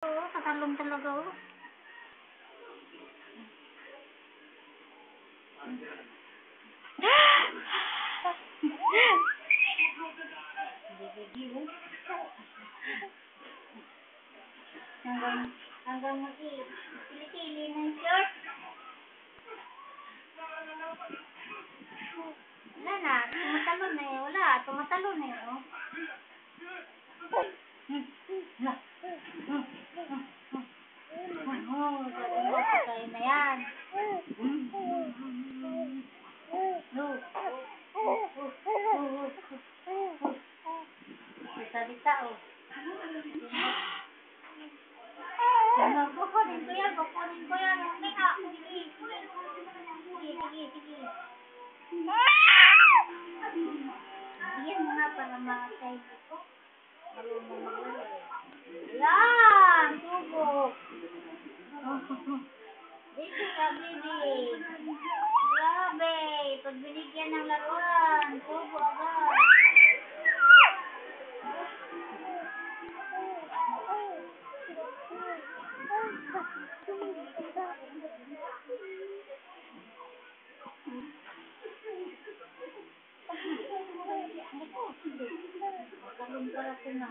Oo, katalong talaga, oh. Hanggang mag-pili-pili ng short. Wala na, tumatalon na eh. Wala, tumatalon na eh, oh. Sabi na yan. Salita, oh. Kukunin ko yan. Teka, sige. Bigyan mo nga para makasay ko. Marunong maglaro eh. Yan! Tubo! Dito ka, baby. Grabe! Pag binigyan ng laruan, tubo agad. Makalong para ko na.